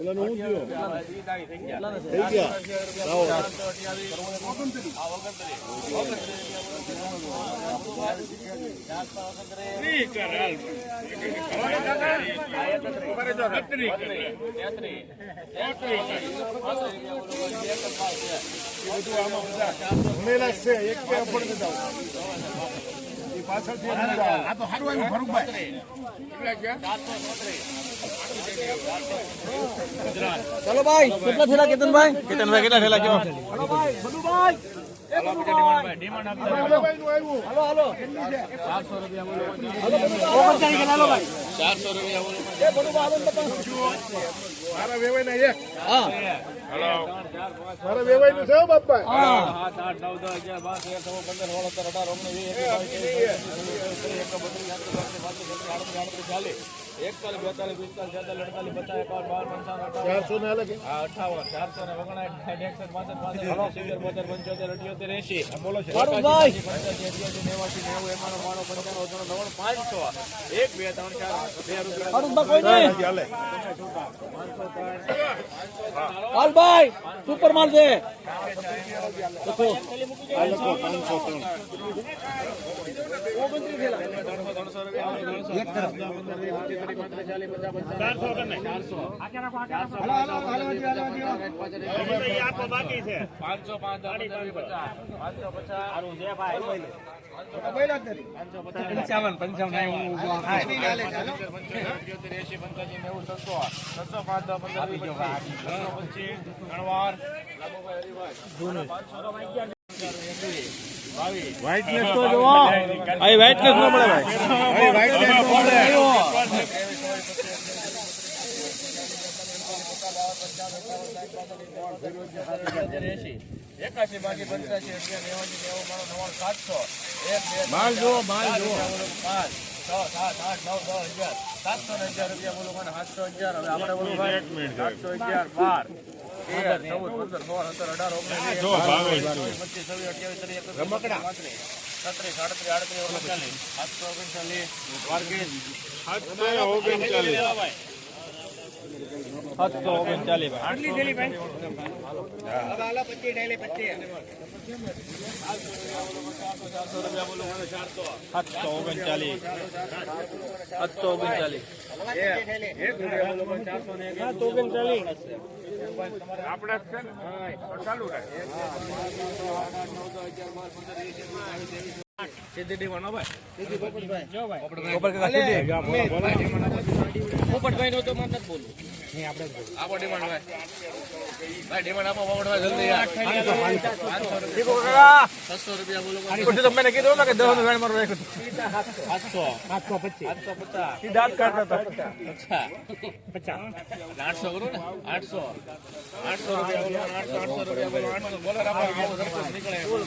ઓલાનું શું થયું? થઈ ગયા લાવો. ભણેલા છે એક કે અભણ નથી આવતા. આ તો સારું આવ્યું ફરુખભાઈ. ચલો ભાઈ કેટલા થેલા કેતનભાઈ કેટલા થેલા કેવા મારા વેવાઈના એક. મારા વેવાઈનું છે હો બાપા. 7, 8, 9, 10, 11, 12, 13, 14, 15, 16, 17, 18, 19, 20, 21, 22, 23, 24, 25, 26, 27, 28, 29, 30, 41, 42, 43, 44, 45, 46, 47, 48, 49, 50, 400 ને અલગ. 500 સુપર માલ છે વ્હાઈટનેસ તો જોવો. અહીં વ્હાઈટનેસ ન મળે ભાઈ વ્હાઈટનેસ તો મળે. માલ જો માલ જો. 7, 11, 700 બોલો મને 711 હવે આપણે બોલું ભાઈ 711 12 13 14 15 16 17 18 જો ભાવે 25 26 27 28 રમકડા. 33 37 38 39 739 વાર્ગેસ 739 આટલી થેલી ભાઈ 739 આપણે છે ને ચાલુ રાખે સીધી ડીવાનો ભાઈ પોપટભાઈ નો તો મને નથી બોલવું. આપો ડિમાન્ડ ભાઈ ભાઈ ડિમાન્ડ આપો પોપટભાઈ જલ્દી યાર 600 રૂપિયા બોલો મેં કીધું ને કે 10 નું વેણ મારું 750 દાંત કાઢતા 800 કરો ને 800 રૂપિયા બોલો 800 રૂપિયા બોલો 800 બોલો આપણે આવો સરખો નીકળે ફૂલ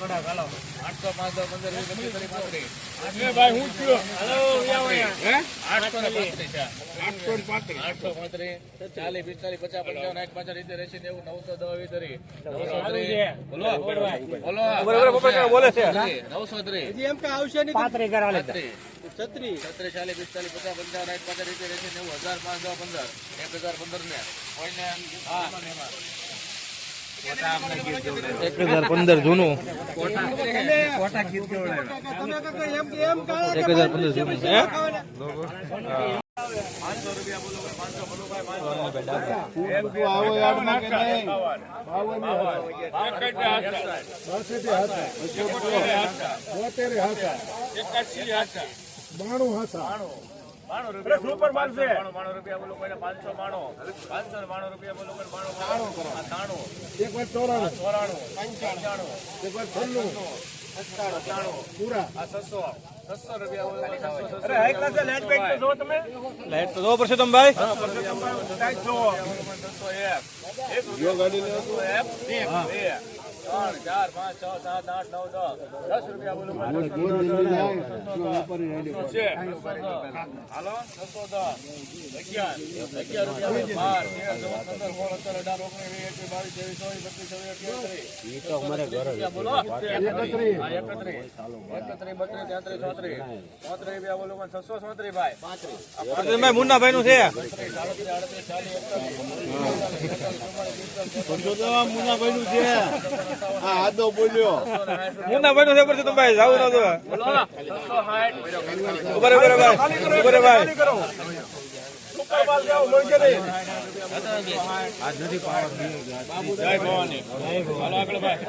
કડા ગાલો 800 5 10 15 20 25 30 ભાઈ હું થયો. હેલો હે 835 છે 835. 835 40 45 50 55 60 70 80 90 90 બોલે છે 930 એમ કે આવશે નહીં 35 કરા લે 36 40 45 50 55 60 70 80 90 1000 5 10 15 1015 ને કોઈને હા 1015 જૂનું 1015 જૂનું હે 500 રૂપિયા બોલો 500 બોલો ભાઈ 500 આવો યાર્ડમાં કે નહીં. 92 રૂપિયા બોલો કોઈને 500 માણો 592 રૂપિયા બોલો કોઈને 92 એક વાર 94, 94 એક વાર 96, 95 પૂરા. આ 600 રૂપિયા બોલો 600 લાઈટ તો જો પડશે તમે ભાઈ જો ગાડી લેવો તો 3 4 5 6 7 8 9 10 રૂપિયા બોલો ગોળ દિલ્હી જાય. જો ઉપર ઈ રેડી પડે. હાલો 610 11 રૂપિયા ભાઈ મુન્નાભાઈ નું છે મુનાભાઈ નું છે. આ આદો બોલ્યો. મુન્નાભાઈ નું છે પડશે તમે ભાઈ જાવું ન જો ઉભરે ભાઈ ઉભરે ભાઈ જય ભવાની હાલો આગળ ભાઈ